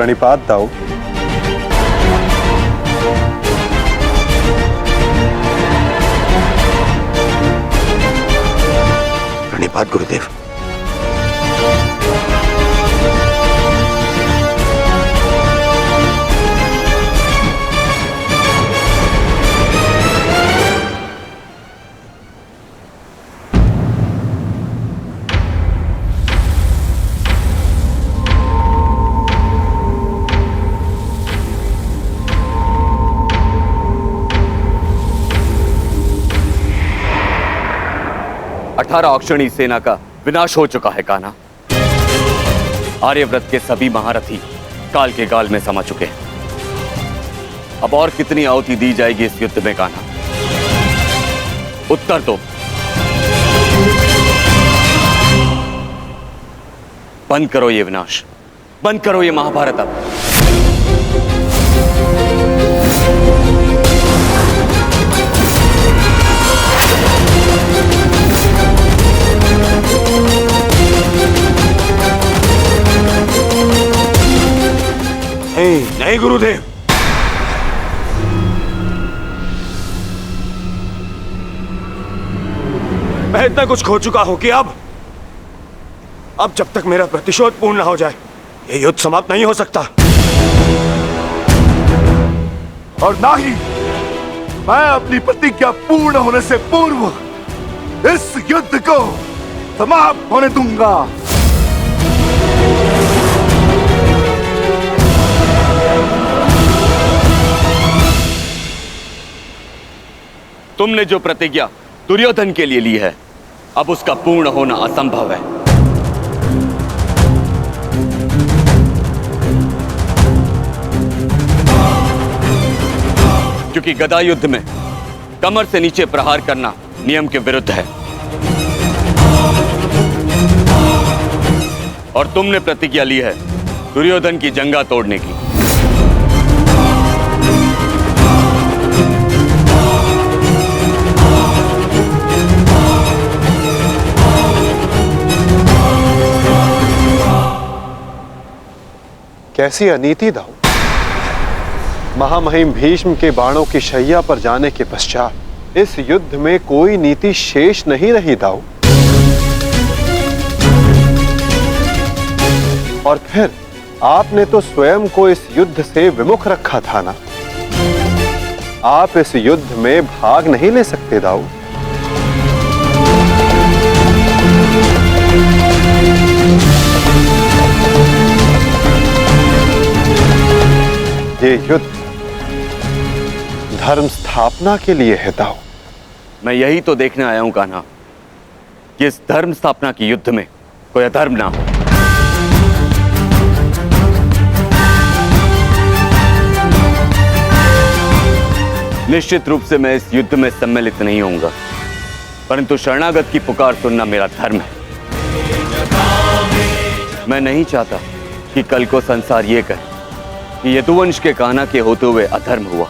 प्रणिपात दाऊ। प्रणिपात गुरुदेव। अक्षणी सेना का विनाश हो चुका है कान्हा। आर्यव्रत के सभी महारथी काल के गाल में समा चुके हैं। अब और कितनी आहुति दी जाएगी इस युद्ध में कान्हा? उत्तर दो। बंद करो ये विनाश, बंद करो ये महाभारत अब। नहीं गुरुदेव, मैं इतना कुछ खो चुका हूं कि अब जब तक मेरा प्रतिशोध पूर्ण ना हो जाए ये युद्ध समाप्त नहीं हो सकता। और ना ही मैं अपनी प्रतिज्ञा पूर्ण होने से पूर्व इस युद्ध को समाप्त होने दूंगा। तुमने जो प्रतिज्ञा दुर्योधन के लिए ली है, अब उसका पूर्ण होना असंभव है। क्योंकि गदा युद्ध में कमर से नीचे प्रहार करना नियम के विरुद्ध है। और तुमने प्रतिज्ञा ली है दुर्योधन की जंगा तोड़ने की। कैसी अनीति दाऊ। महामहिम भीष्म के बाणों की शैया पर जाने के पश्चात इस युद्ध में कोई नीति शेष नहीं रही दाऊ। और फिर आपने तो स्वयं को इस युद्ध से विमुख रखा था ना। आप इस युद्ध में भाग नहीं ले सकते दाऊ। ये युद्ध धर्म स्थापना के लिए है दाऊ। मैं यही तो देखने आया हूं कान्हा कि इस धर्म स्थापना की युद्ध में कोई अधर्म ना हो। निश्चित रूप से मैं इस युद्ध में सम्मिलित नहीं होऊंगा, परंतु शरणागत की पुकार सुनना मेरा धर्म है। मैं नहीं चाहता कि कल को संसार ये कहे कि यदुवंश के कान्हा के होते हुए अधर्म हुआ।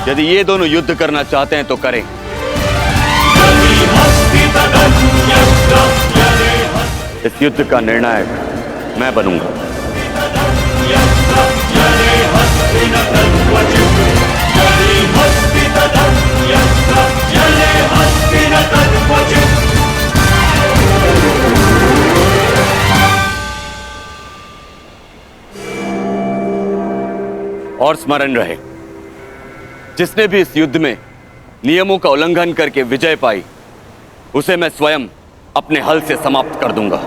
यदि ये दोनों युद्ध करना चाहते हैं तो करें। इस युद्ध का निर्णायक मैं बनूंगा। और स्मरण रहे, जिसने भी इस युद्ध में नियमों का उल्लंघन करके विजय पाई, उसे मैं स्वयं अपने हल से समाप्त कर दूंगा।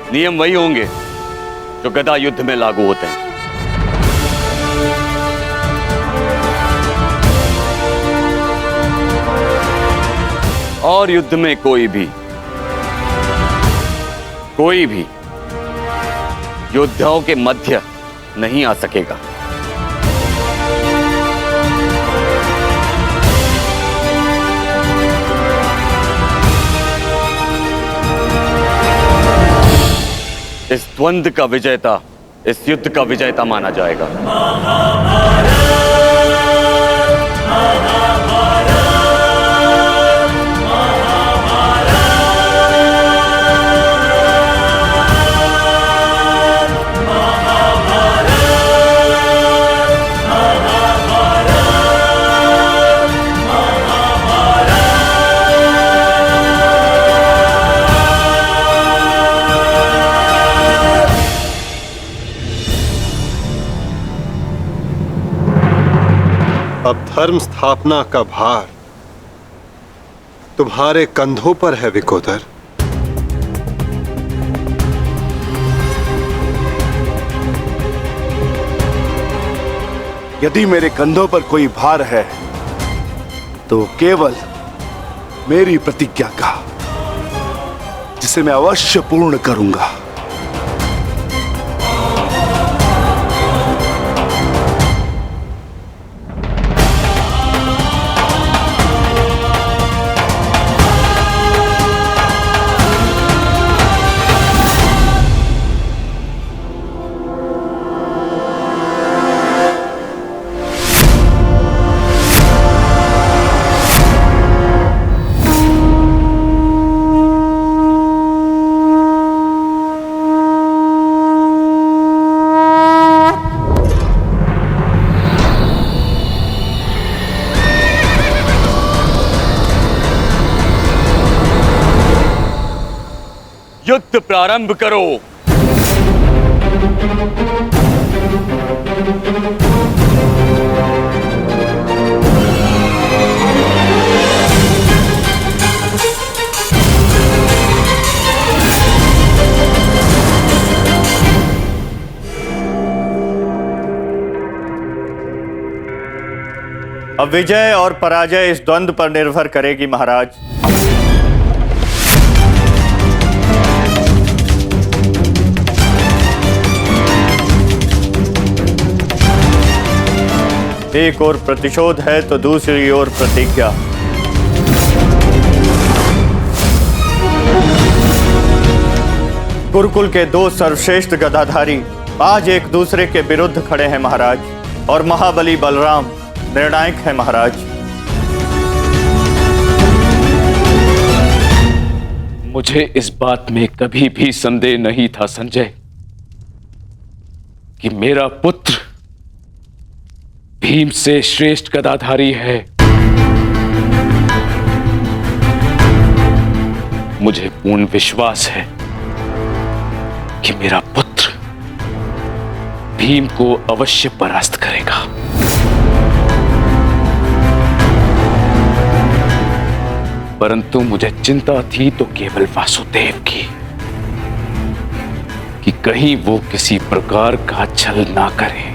नियम वही होंगे जो गदा युद्ध में लागू होते हैं। और युद्ध में कोई भी कोई भी योद्धाओं के मध्य नहीं आ सकेगा। इस द्वंद्व का विजेता इस युद्ध का विजेता माना जाएगा। अब धर्म स्थापना का भार तुम्हारे कंधों पर है विकोदर। यदि मेरे कंधों पर कोई भार है तो केवल मेरी प्रतिज्ञा का, जिसे मैं अवश्य पूर्ण करूंगा। युद्ध प्रारंभ करो। अब विजय और पराजय इस द्वंद्व पर निर्भर करेगी महाराज। एक ओर प्रतिशोध है तो दूसरी ओर प्रतिज्ञा। गुरुकुल के दो सर्वश्रेष्ठ गदाधारी आज एक दूसरे के विरुद्ध खड़े हैं महाराज, और महाबली बलराम निर्णायक है महाराज। मुझे इस बात में कभी भी संदेह नहीं था संजय कि मेरा पुत्र भीम से श्रेष्ठ गदाधारी है। मुझे पूर्ण विश्वास है कि मेरा पुत्र भीम को अवश्य परास्त करेगा। परंतु मुझे चिंता थी तो केवल वासुदेव की, कि कहीं वो किसी प्रकार का छल ना करे।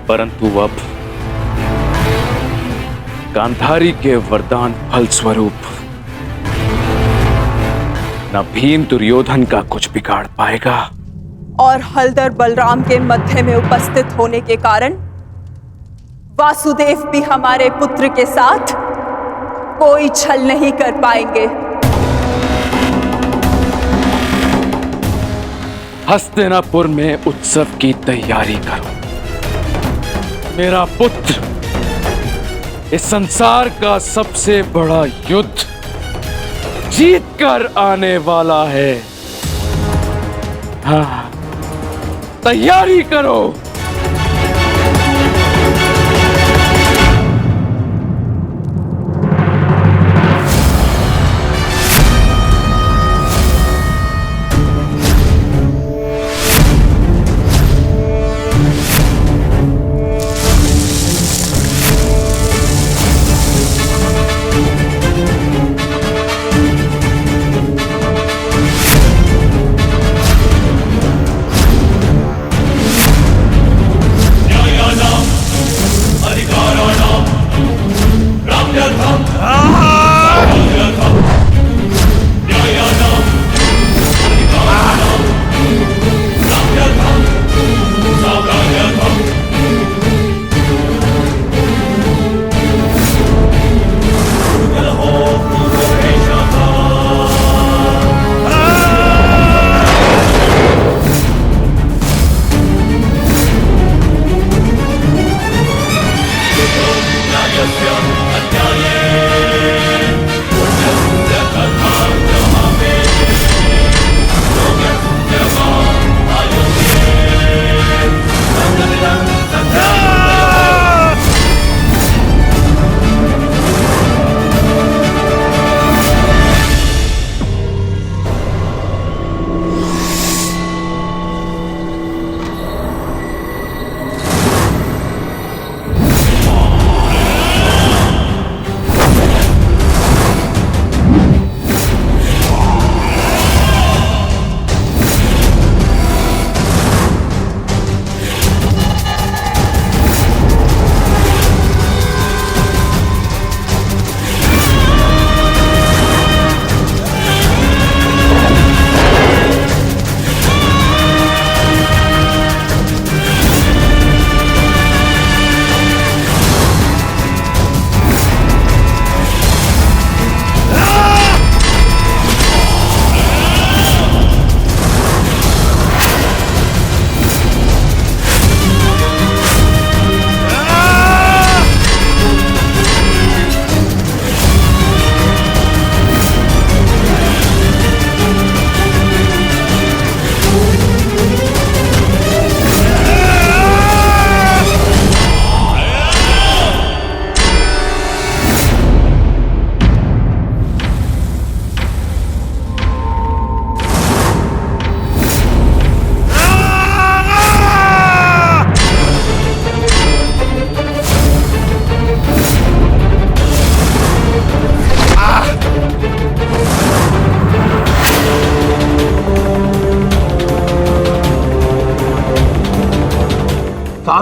परंतु अब गांधारी के वरदान फल स्वरूप न भीम दुर्योधन का कुछ बिगाड़ पाएगा, और हलधर बलराम के मध्य में उपस्थित होने के कारण वासुदेव भी हमारे पुत्र के साथ कोई छल नहीं कर पाएंगे। हस्तिनापुर में उत्सव की तैयारी करो। मेरा पुत्र इस संसार का सबसे बड़ा युद्ध जीत कर आने वाला है। हाँ, तैयारी करो।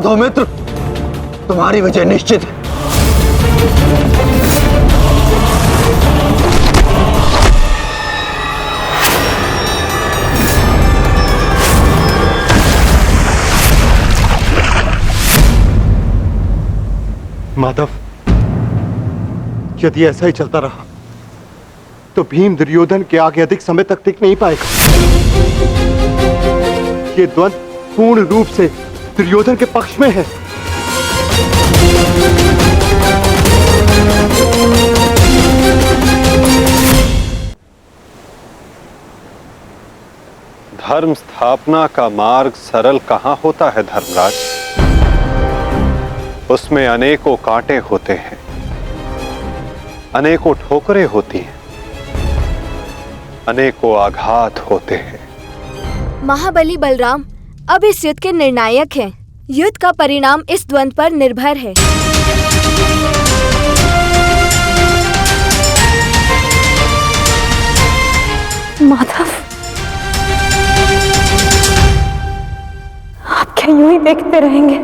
माधव मित्र, तुम्हारी विजय निश्चित है। माधव, यदि ऐसा ही चलता रहा तो भीम दुर्योधन के आगे अधिक समय तक टिक नहीं पाएगा। ये द्वंद्व पूर्ण रूप से दुर्योधन के पक्ष में है। धर्म स्थापना का मार्ग सरल कहां होता है धर्मराज? उसमें अनेकों कांटे होते हैं, अनेकों ठोकरें होती हैं, अनेकों आघात होते हैं। महाबली बलराम अब इस युद्ध के निर्णायक हैं। युद्ध का परिणाम इस द्वंद्व पर निर्भर है। माधव, आप क्या यूं ही देखते रहेंगे?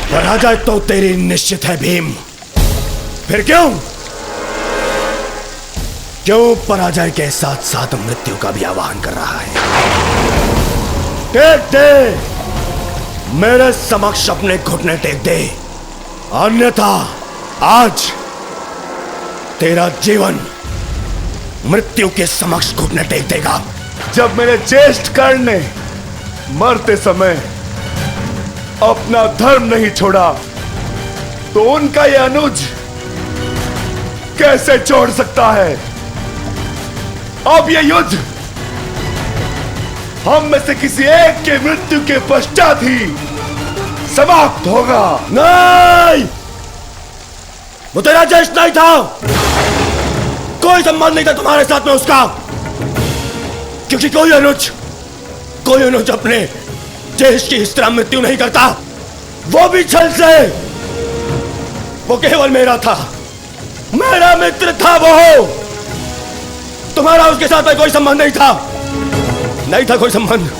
पराजय तो तेरी निश्चित है भीम। फिर क्यों पराजय के साथ साथ मृत्यु का भी आह्वान कर रहा है? टेक दे, मेरे समक्ष अपने घुटने टेक दे, अन्यथा आज तेरा जीवन मृत्यु के समक्ष घुटने टेक देगा। जब मेरे ज्येष्ठ कर्ण ने मरते समय अपना धर्म नहीं छोड़ा तो उनका यह अनुज कैसे छोड़ सकता है? अब यह युद्ध हम में से किसी एक के मृत्यु के पश्चात ही समाप्त होगा। नहीं, वो तेरा ज्येष्ठ नहीं था, कोई संबंध नहीं था तुम्हारे साथ में उसका, क्योंकि कोई अनुज अपने ज्येष्ठ की इस तरह मृत्यु नहीं करता, वो भी छल से। वो केवल मेरा था, मेरा मित्र था वो। तुम्हारा उसके साथ में कोई संबंध नहीं था कोई संबंध।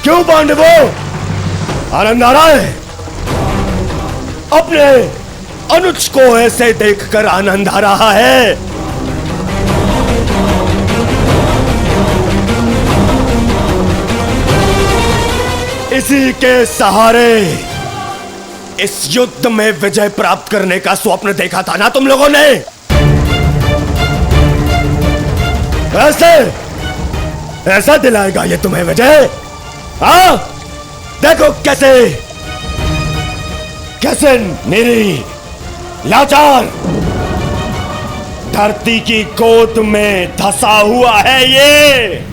क्यों पांडवों, आनंद आ रहा है? अपने अनुज को ऐसे देखकर आनंद आ रहा है? इसी के सहारे इस युद्ध में विजय प्राप्त करने का स्वप्न देखा था ना तुम लोगों ने? ऐसा दिलाएगा ये तुम्हें विजय? हाँ, देखो कैसे मेरी लाचार धरती की गोद में धंसा हुआ है ये।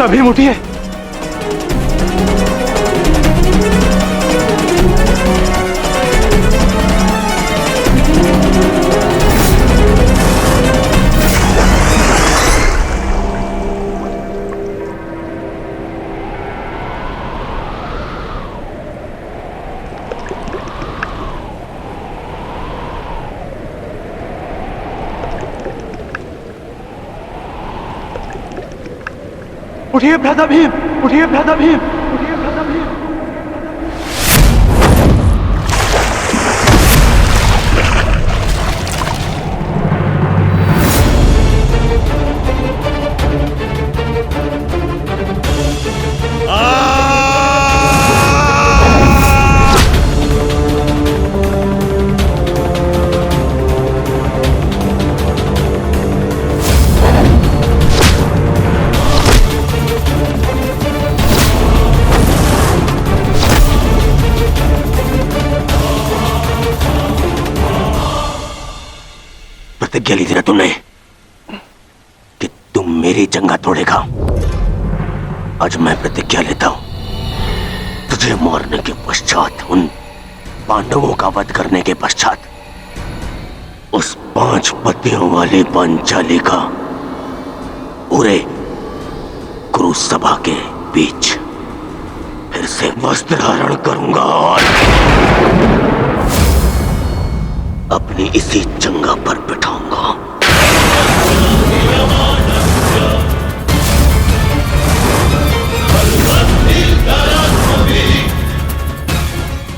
भीम उठिए। उठिए भ्राता भीम, उठिए भ्राता भीम, उठिए भ्राता भीम। प्रतिज्ञा ली थी ना तुमने कि तुम मेरी जंगा तोड़ेगा। आज मैं प्रतिज्ञा लेता हूं, तुझे मारने के पश्चात, उन पांडवों का वध करने के पश्चात, उस 5 पतियों वाली पांचाली का पूरे कुरुसभा के बीच फिर से वस्त्र धारण करूंगा और अपनी इसी जंगा पर बिठाऊंगा।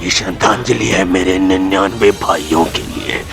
ये श्रद्धांजलि है मेरे 99 भाइयों के लिए।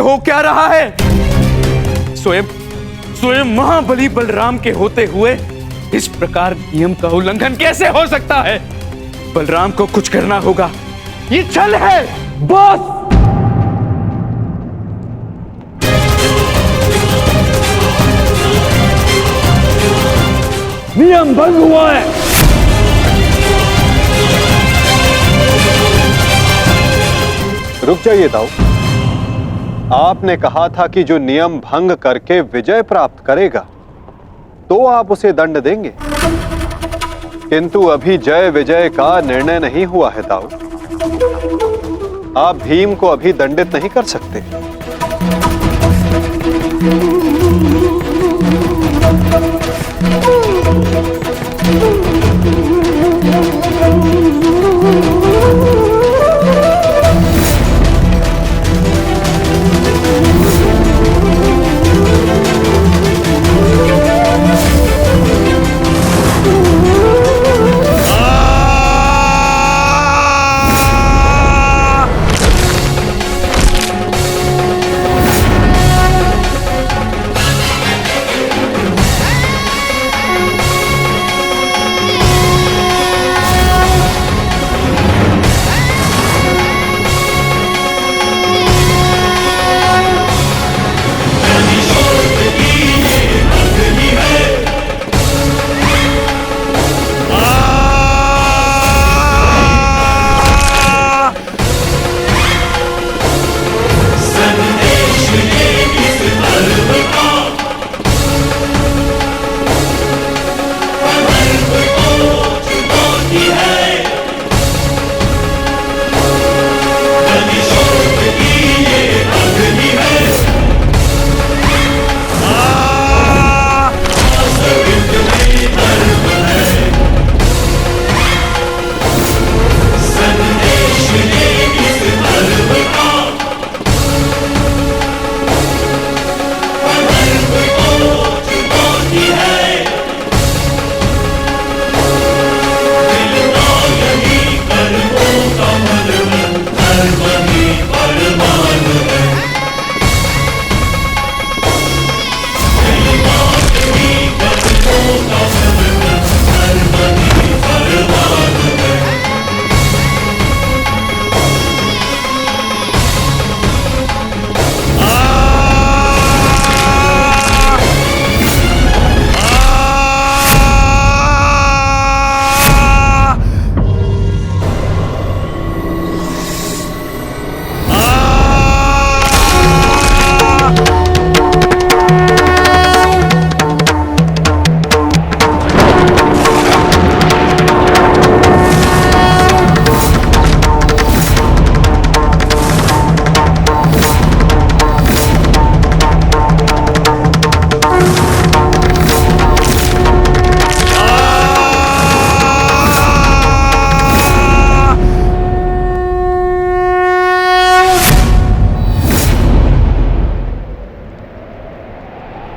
हो क्या रहा है? स्वयं महाबली बलराम के होते हुए इस प्रकार नियम का उल्लंघन कैसे हो सकता है? बलराम को कुछ करना होगा। ये छल है बॉस। नियम भंग हुआ है। रुक जाइए दाऊ। आपने कहा था कि जो नियम भंग करके विजय प्राप्त करेगा तो आप उसे दंड देंगे, किंतु अभी जय विजय का निर्णय नहीं हुआ है दाऊ। आप भीम को अभी दंडित नहीं कर सकते।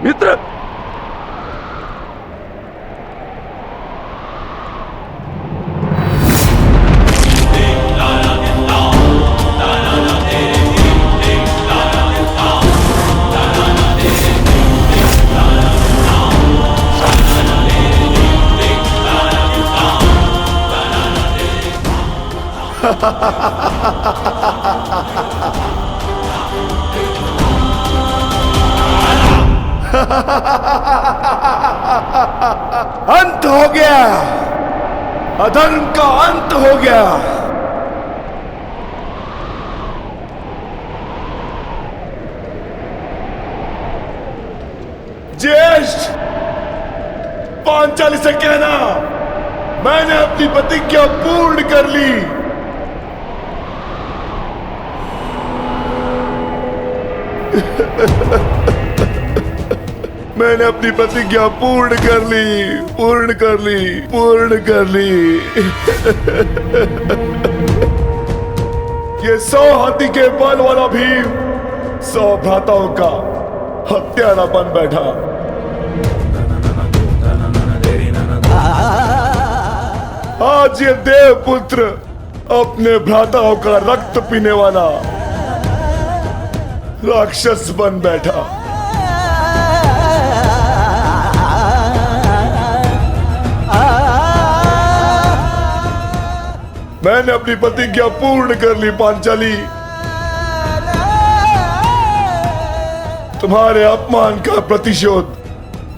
मित्र, अंत हो गया, अधर्म का अंत हो गया। ज्येष्ठ, पांचाली से कहना मैंने अपनी प्रतिज्ञा पूर्ण कर ली। मैंने अपनी प्रतिज्ञा पूर्ण कर ली, पूर्ण कर ली, पूर्ण कर ली। ये 100 हाथी के बल वाला भीम 100 भ्राताओं का हत्यारा बन बैठा। आज ये देवपुत्र अपने भ्राताओं का रक्त पीने वाला राक्षस बन बैठा। मैंने अपनी प्रतिज्ञा पूर्ण कर ली पांचाली। तुम्हारे अपमान का प्रतिशोध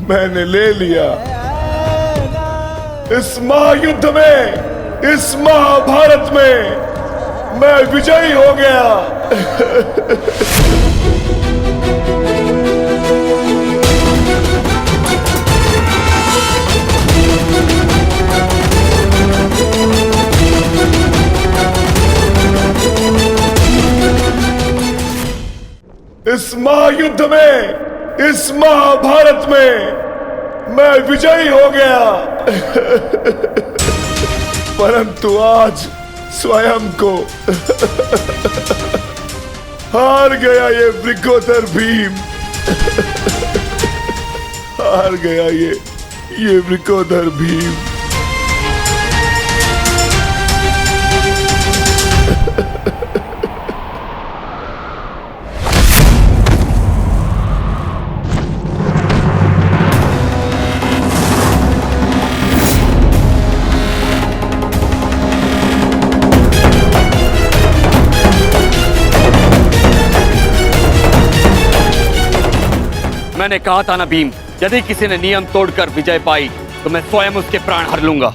मैंने ले लिया। इस महायुद्ध में, इस महाभारत में मैं विजयी हो गया। इस महायुद्ध में, इस महाभारत में मैं विजयी हो गया। परंतु आज स्वयं को हार गया ये वृकोदर भीम। हार गया ये वृकोदर भीम। मैंने कहा था ना भीम, यदि किसी ने नियम तोड़कर विजय पाई तो मैं स्वयं उसके प्राण हर लूंगा।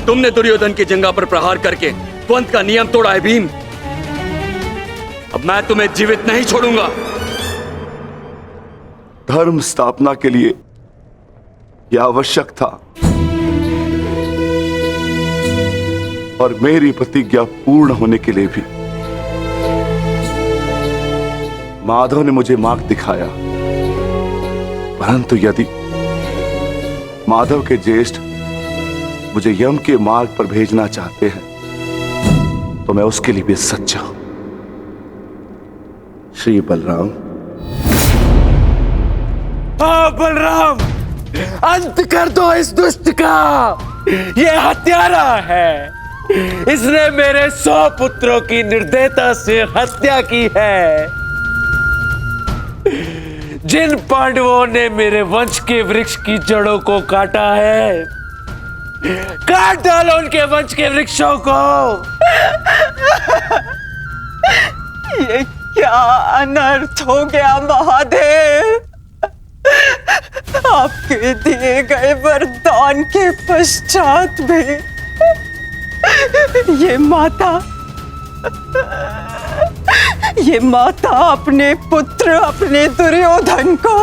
तुमने दुर्योधन की जंगा पर प्रहार करके द्वंद का नियम तोड़ा है भीम। अब मैं तुम्हें जीवित नहीं छोड़ूंगा। धर्म स्थापना के लिए यह आवश्यक था और मेरी प्रतिज्ञा पूर्ण होने के लिए भी। माधव ने मुझे मार्ग दिखाया, परंतु यदि माधव के ज्येष्ठ मुझे यम के मार्ग पर भेजना चाहते हैं तो मैं उसके लिए भी सच्चा हूं। श्री बलराम। हाँ बलराम, अंत कर दो इस दुष्ट का। ये हत्यारा है। इसने मेरे 100 पुत्रों की निर्दयता से हत्या की है। जिन पांडवों ने मेरे वंश के वृक्ष की जड़ों को काटा है, काट डालो उनके वंश के वृक्षों को। ये क्या अनर्थ हो गया महादेव। आपके दिए गए वरदान के पश्चात भी ये माता अपने पुत्र, अपने दुर्योधन को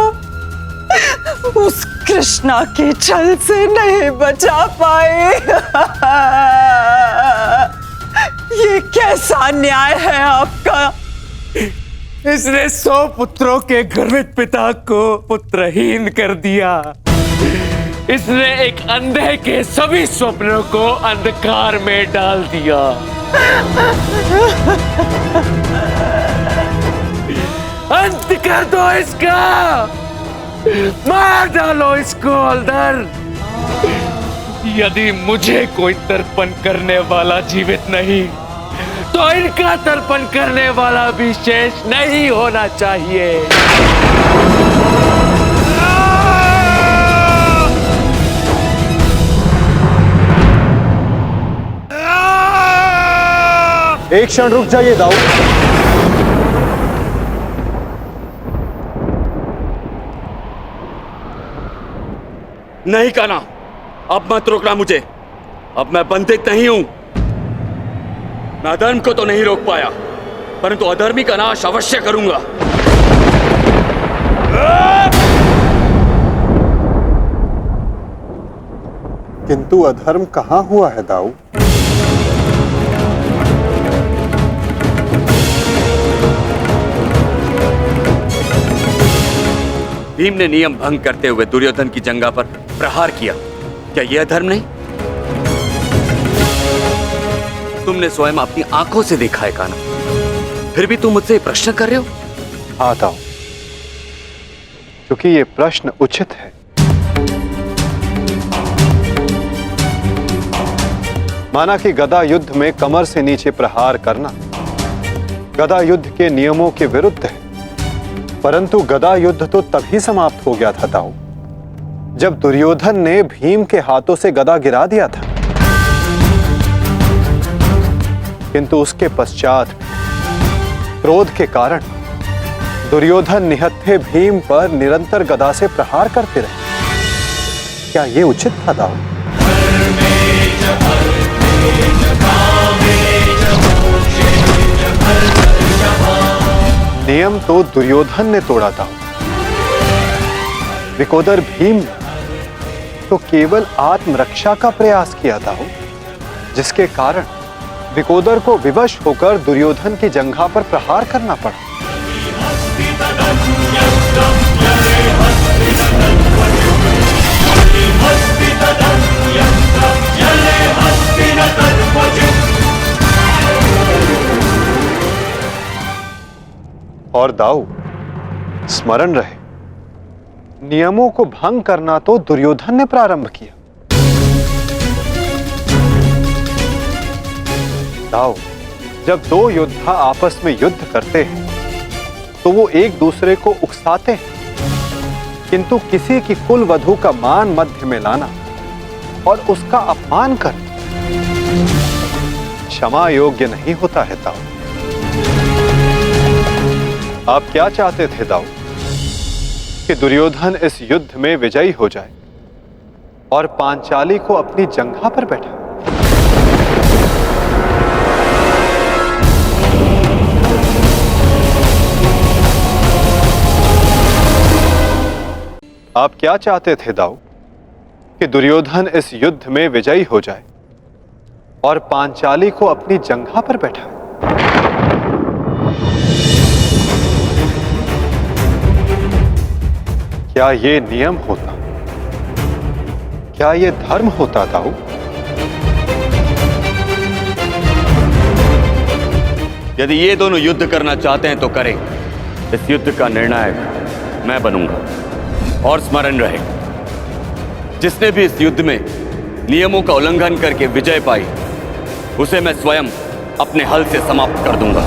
उस कृष्णा के छल से नहीं बचा पाए। ये कैसा न्याय है आपका। इसने 100 पुत्रों के गर्वित पिता को पुत्रहीन कर दिया। इसने एक अंधे के सभी स्वप्नों को अंधकार में डाल दिया। अंत कर दो इसका। मार डालो इसको अंदर। यदि मुझे कोई तर्पण करने वाला जीवित नहीं तो इनका तर्पण करने वाला भी शेष नहीं होना चाहिए। एक क्षण रुक जाइए दाऊ। नहीं कहना, अब मत रोकना मुझे। अब मैं बंधित नहीं हूं। मैं अधर्म को तो नहीं रोक पाया, परंतु अधर्मी का नाश अवश्य करूंगा। किंतु अधर्म कहां हुआ है दाऊ? भीम ने नियम भंग करते हुए दुर्योधन की जंघा पर प्रहार किया। क्या यह धर्म नहीं? तुमने स्वयं अपनी आंखों से देखा है कान्हा, फिर भी तुम मुझसे प्रश्न कर रहे हो? हाँ दाऊ, क्योंकि ये प्रश्न उचित है। माना कि गदा युद्ध में कमर से नीचे प्रहार करना गदा युद्ध के नियमों के विरुद्ध है, परंतु गदा युद्ध तो तभी समाप्त हो गया था दाऊ, जब दुर्योधन ने भीम के हाथों से गदा गिरा दिया था। किंतु उसके पश्चात क्रोध के कारण दुर्योधन निहत्थे भीम पर निरंतर गदा से प्रहार करते रहे। क्या यह उचित था दाऊ? नियम तो दुर्योधन ने तोड़ा था, विकोदर भीम ने तो केवल आत्मरक्षा का प्रयास किया था, जिसके कारण विकोदर को विवश होकर दुर्योधन की जंघा पर प्रहार करना पड़ा। और दाऊ, स्मरण रहे, नियमों को भंग करना तो दुर्योधन ने प्रारंभ किया। दाऊ, जब दो योद्धा आपस में युद्ध करते हैं तो वो एक दूसरे को उकसाते हैं, किंतु किसी की कुल वधू का मान मध्य में लाना और उसका अपमान करना क्षमा योग्य नहीं होता है दाऊ। आप क्या चाहते थे दाऊ? कि दुर्योधन इस युद्ध में विजयी हो जाए और पांचाली को अपनी जंघा पर बैठा। आप क्या चाहते थे दाऊ? कि दुर्योधन इस युद्ध में विजयी हो जाए और पांचाली को अपनी जंघा पर बैठा। क्या ये नियम होता? क्या ये धर्म होता दाऊ? यदि ये दोनों युद्ध करना चाहते हैं तो करें। इस युद्ध का निर्णायक मैं बनूंगा। और स्मरण रहे, जिसने भी इस युद्ध में नियमों का उल्लंघन करके विजय पाई, उसे मैं स्वयं अपने हल से समाप्त कर दूंगा।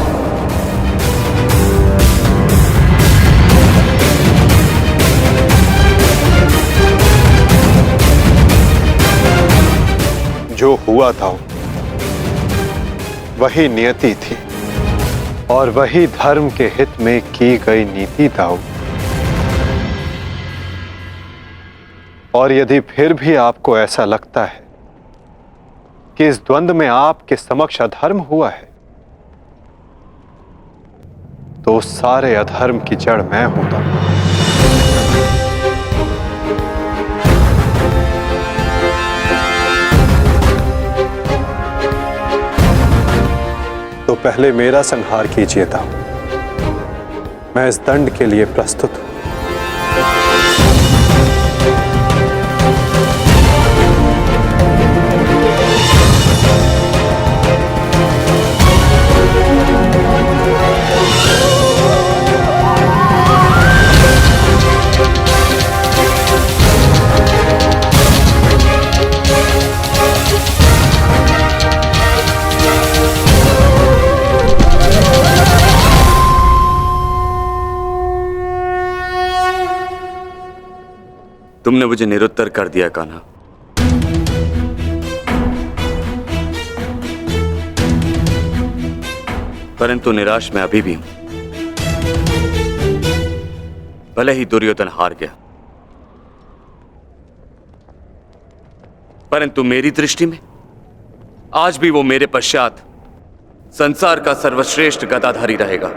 जो हुआ था वही नियति थी और वही धर्म के हित में की गई नीति था। और यदि फिर भी आपको ऐसा लगता है कि इस द्वंद्व में आपके समक्ष अधर्म हुआ है, तो उस सारे अधर्म की जड़ मैं होता हूं। तो पहले मेरा संहार कीजिए दाऊ। मैं इस दंड के लिए प्रस्तुत हूं। तुमने मुझे निरुत्तर कर दिया कान्हा। परंतु निराश मैं अभी भी हूं। भले ही दुर्योधन हार गया, परंतु मेरी दृष्टि में आज भी वो मेरे पश्चात संसार का सर्वश्रेष्ठ गदाधारी रहेगा।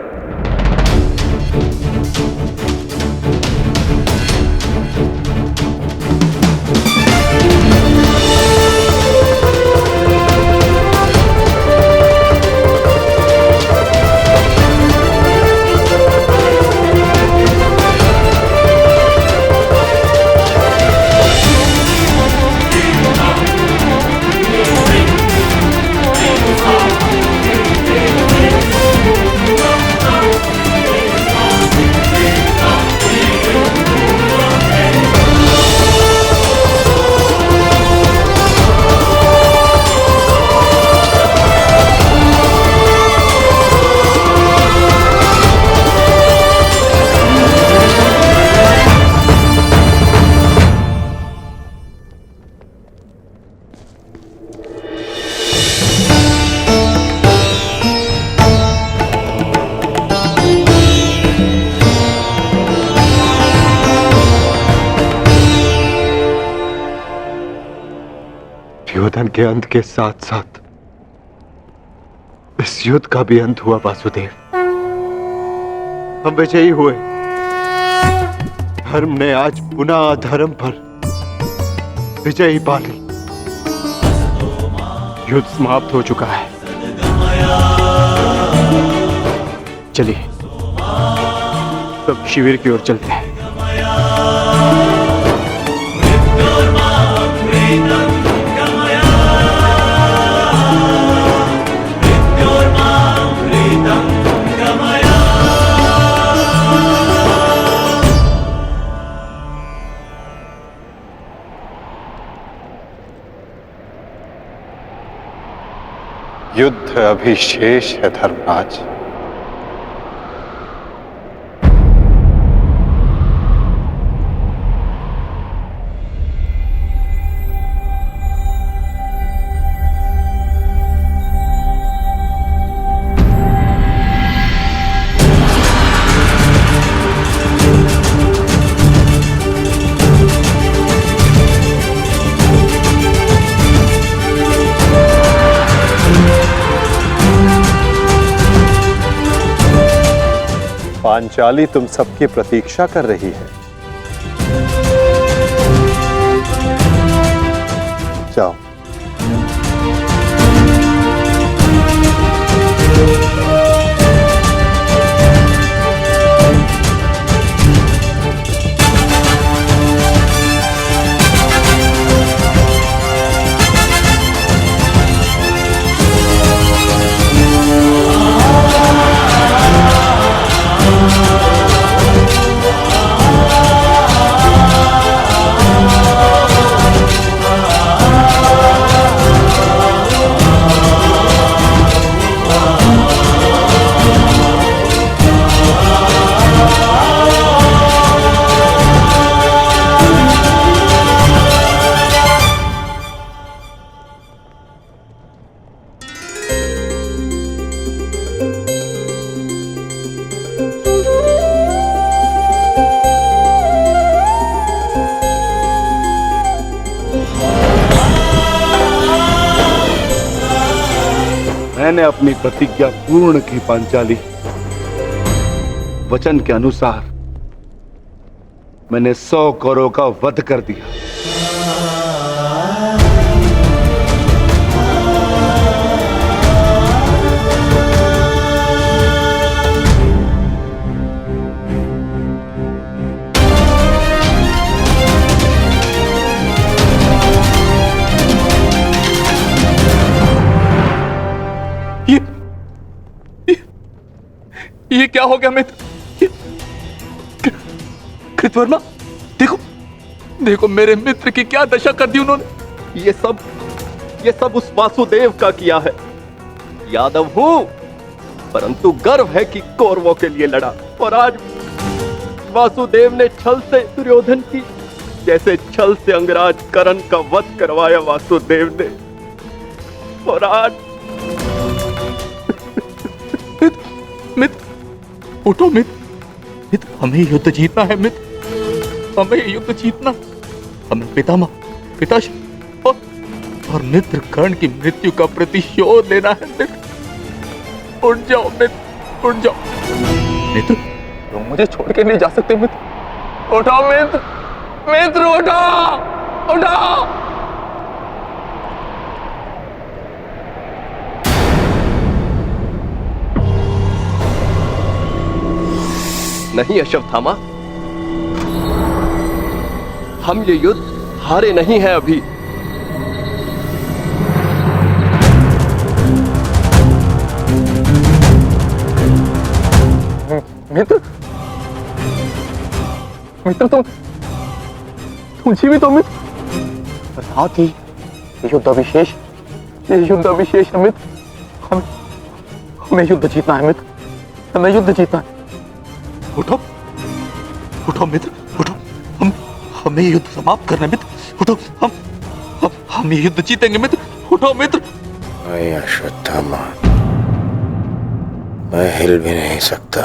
दुर्योधन के अंत के साथ साथ इस युद्ध का भी अंत हुआ वासुदेव। हम विजयी हुए। धर्म ने आज पुनः अधर्म पर विजयी पा ली। युद्ध समाप्त हो चुका है। चलिए सब शिविर की ओर चलते हैं। युद्ध अभी शेष है धर्मराज। पांचाली तुम सबकी प्रतीक्षा कर रही है। जाओ। मैंने अपनी प्रतिज्ञा पूर्ण की पांचाली। वचन के अनुसार मैंने 100 कौरवों का वध कर दिया। ये क्या हो गया मित्र? कृतवर्मा, देखो देखो मेरे मित्र की क्या दशा कर दी उन्होंने। ये सब उस वासुदेव का किया है। यादव हूं, परंतु गर्व है कि कौरवों के लिए लड़ा। और आज वासुदेव ने छल से दुर्योधन की जैसे छल से अंगराज कर्ण का वध करवाया वासुदेव ने। और आज मित्र उठो मित्र, हमें युद्ध जीतना है मित्र, हमें युद्ध जीतना। हमें पिताश्री और मित्र कर्ण की मृत्यु का प्रतिशोध लेना है मित्र। उठ जाओ मित्र, उठ जाओ मित्र, तुम मुझे छोड़ के नहीं जा सकते मित्र। उठो मित्र, मित्र उठो, उठो। नहीं अश्वत्थामा, हम ये युद्ध हारे नहीं हैं अभी। मित्र तुम जीवित हो मित्र? साथ ही युद्ध अभिशेष है मित्र। हमें युद्ध जीतना है मित्र, हमें युद्ध जीतना है। उठो मित्र, उठो। हमें युद्ध समाप्त करना है मित्र। उठो, हम ये युद्ध जीतेंगे मित्र। उठो मित्र। नहीं अश्वत्थामा, मैं हिल भी नहीं सकता।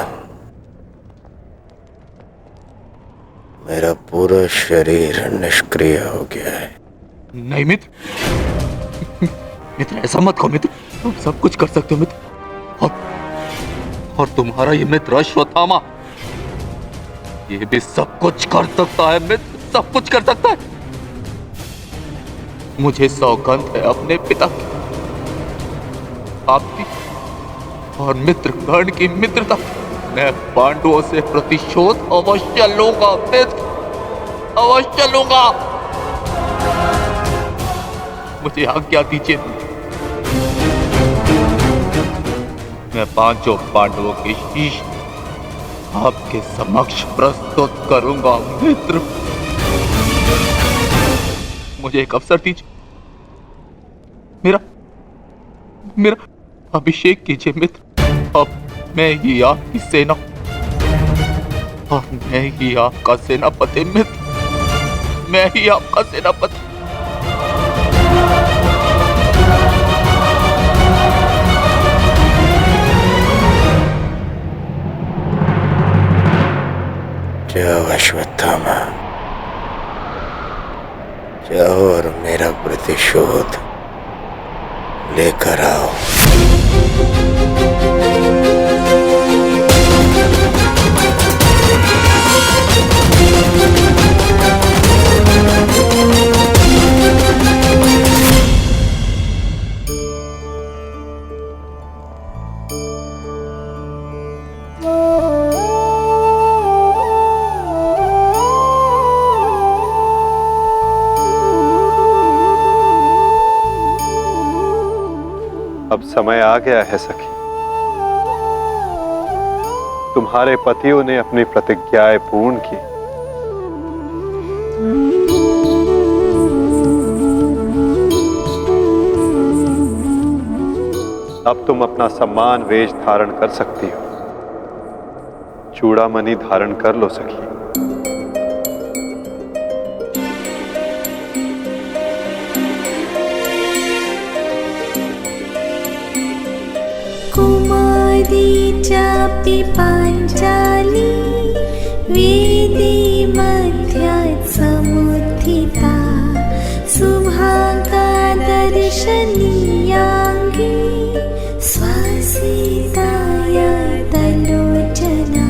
मेरा पूरा शरीर निष्क्रिय हो गया है। नहीं मित्र, मित्र ऐसा मत कहो मित्र, तुम सब कुछ कर सकते हो मित्र। और तुम्हारा ये मित्र अश्वत्थामा, ये भी सब कुछ कर सकता है मित्र, सब कुछ कर सकता है। मुझे सौगंध है अपने पिता की, आपकी और मित्र कर्ण की मित्रता, मैं पांडवों से प्रतिशोध अवश्य लूंगा मित्र, अवश्य लूंगा। मुझे आज्ञा दीजिए, मैं पांचों पांडवों के शीश आपके समक्ष प्रस्तुत करूंगा मित्र। मुझे एक अवसर दीजिए, मेरा अभिषेक कीजिए मित्र। अब मैं ही आपकी सेना और मैं ही आपका सेनापति मित्र, मैं ही आपका सेनापति। जाओ अश्वत्थामा, जाओ और मेरा प्रतिशोध लेकर आओ। अब समय आ गया है सखी, तुम्हारे पतियों ने अपनी प्रतिज्ञाएं पूर्ण की। अब तुम अपना सम्मान वेश धारण कर सकती हो, चूड़ामणि धारण कर लो सखी। चापि पाञ्चाली वेदी मध्यात् समुत्थिता सुभागा दर्शनीयाङ्गी स्वासिताय तलोचना।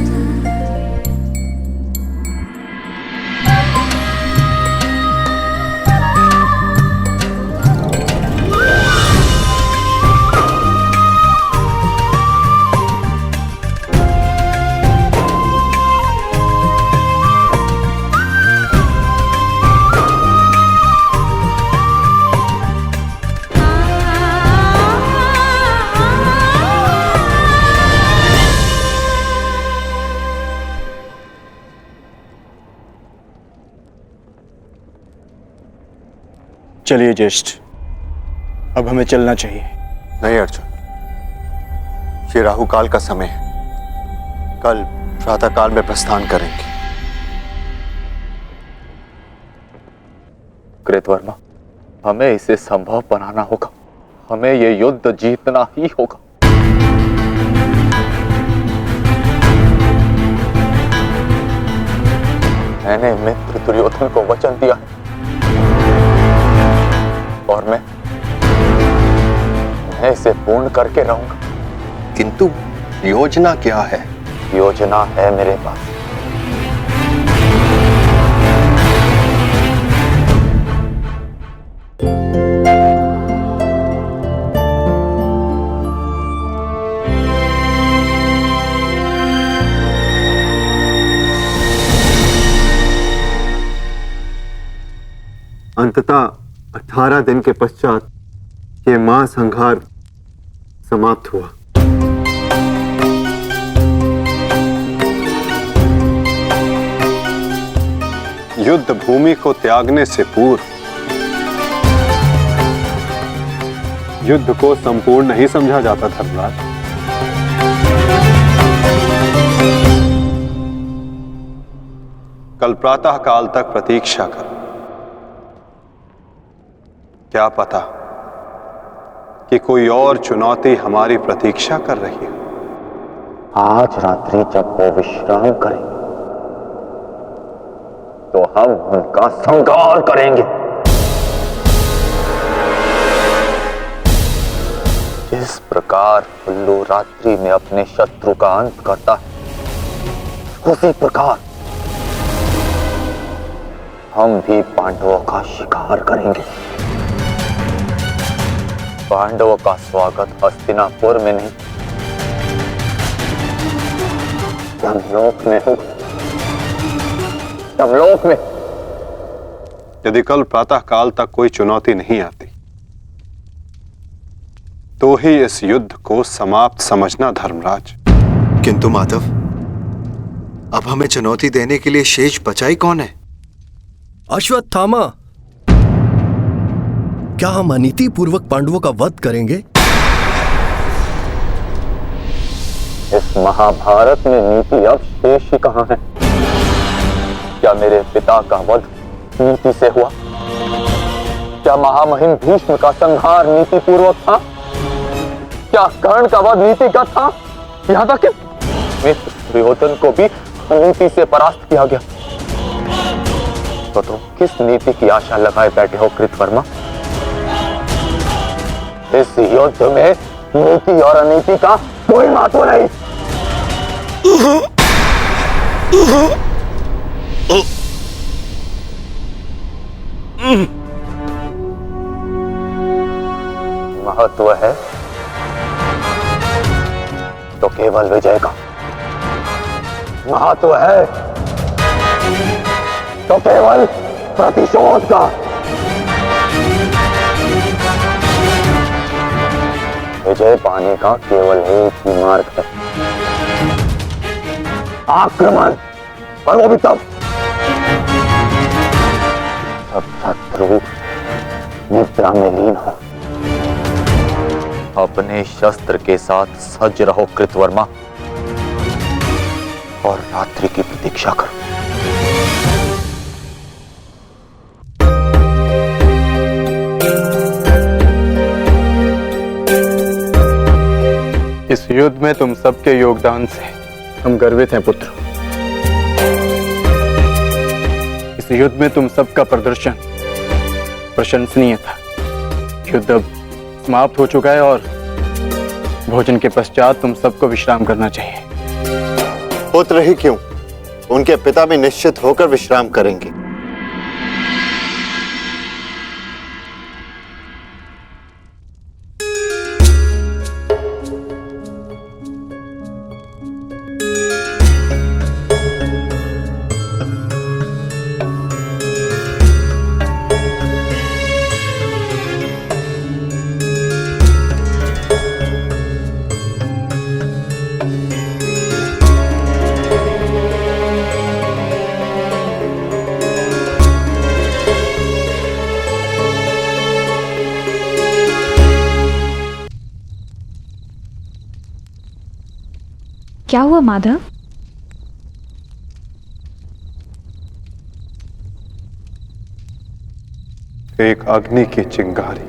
चलिए ज्येष्ठ, अब हमें चलना चाहिए। नहीं अर्जुन, ये राहुकाल का समय है, कल प्रातःकाल में प्रस्थान करेंगे। कृतवर्मा, हमें इसे संभव बनाना होगा, हमें ये युद्ध जीतना ही होगा। मैंने मित्र दुर्योधन को वचन दिया है और मैं इसे पूर्ण करके रहूंगा। किंतु योजना क्या है? योजना है मेरे पास। अंततः 18 दिन के पश्चात ये महासंहार समाप्त हुआ। युद्ध भूमि को त्यागने से पूर्व युद्ध को संपूर्ण नहीं समझा जाता धर्मराज। कल प्रातः काल तक प्रतीक्षा करो, क्या पता कि कोई और चुनौती हमारी प्रतीक्षा कर रही हो। आज रात्रि जब वो विश्राम करेंगे तो हम उनका संहार करेंगे। जिस प्रकार उल्लू रात्रि में अपने शत्रु का अंत करता है, उसी प्रकार हम भी पांडवों का शिकार करेंगे। पांडवों का स्वागत हस्तिनापुर में नहीं, यमलोक में होगा। यमलोक में। यदि कल प्रातः काल तक कोई चुनौती नहीं आती तो ही इस युद्ध को समाप्त समझना धर्मराज। किंतु माधव, अब हमें चुनौती देने के लिए शेष बचा ही कौन है? अश्वत्थामा। क्या हम अनीति पूर्वक पांडवों का वध करेंगे? इस महाभारत में नीति अब शेष ही कहां है? क्या मेरे पिता का वध नीति से हुआ? क्या महामहिम भीष्म का संहार नीति पूर्वक था? क्या कर्ण का वध नीति का था? यहाँ तक कि मित्र दुर्योधन को भी नीति से परास्त किया गया। तो तुम किस नीति की आशा लगाए बैठे हो कृतवर्मा? इस युद्ध में नीति और अनीति का कोई महत्व नहीं। महत्व है तो केवल विजय का। महत्व है तो केवल प्रतिशोध का। विजय पाने का केवल एक ही मार्ग है, आक्रमण। और वो भी तब शत्रु निद्रा में लीन हो। अपने शस्त्र के साथ सज्ज रहो कृतवर्मा, और रात्रि की प्रतीक्षा करो। इस युद्ध में तुम सबके योगदान से हम गर्वित हैं पुत्र। इस युद्ध में तुम सबका प्रदर्शन प्रशंसनीय था। युद्ध अब समाप्त हो चुका है और भोजन के पश्चात तुम सबको विश्राम करना चाहिए। पुत्र ही क्यों, उनके पिता भी निश्चित होकर विश्राम करेंगे। क्या हुआ माधव? एक अग्नि की चिंगारी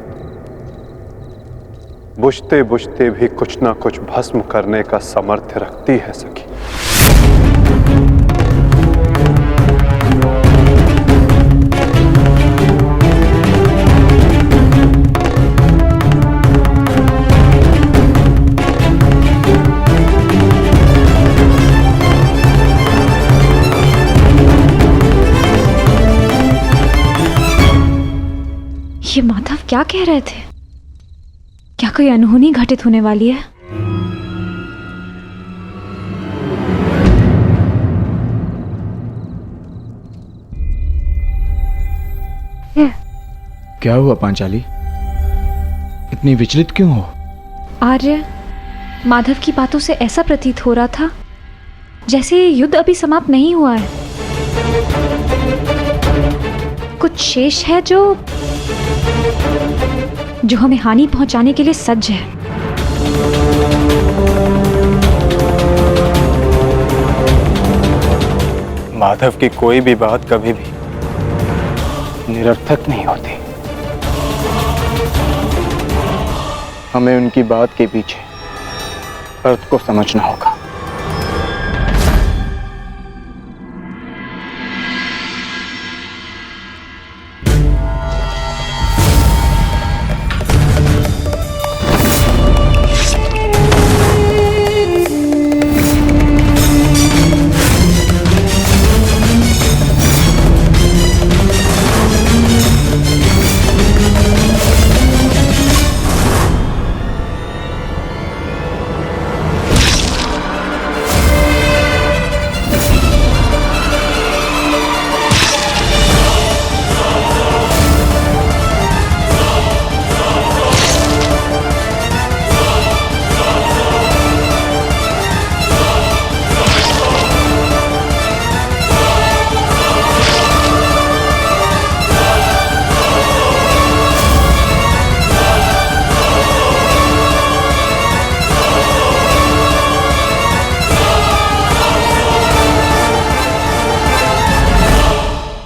बुझते बुझते भी कुछ ना कुछ भस्म करने का सामर्थ्य रखती है सखी। ये माधव क्या कह रहे थे? क्या कोई अनहोनी घटित होने वाली है? क्या हुआ पांचाली? इतनी विचलित क्यों हो? आर्य, माधव की बातों से ऐसा प्रतीत हो रहा था जैसे युद्ध अभी समाप्त नहीं हुआ है। कुछ शेष है जो हमें हानि पहुंचाने के लिए सज्ज है। माधव की कोई भी बात कभी भी निरर्थक नहीं होती। हमें उनकी बात के पीछे अर्थ को समझना होगा।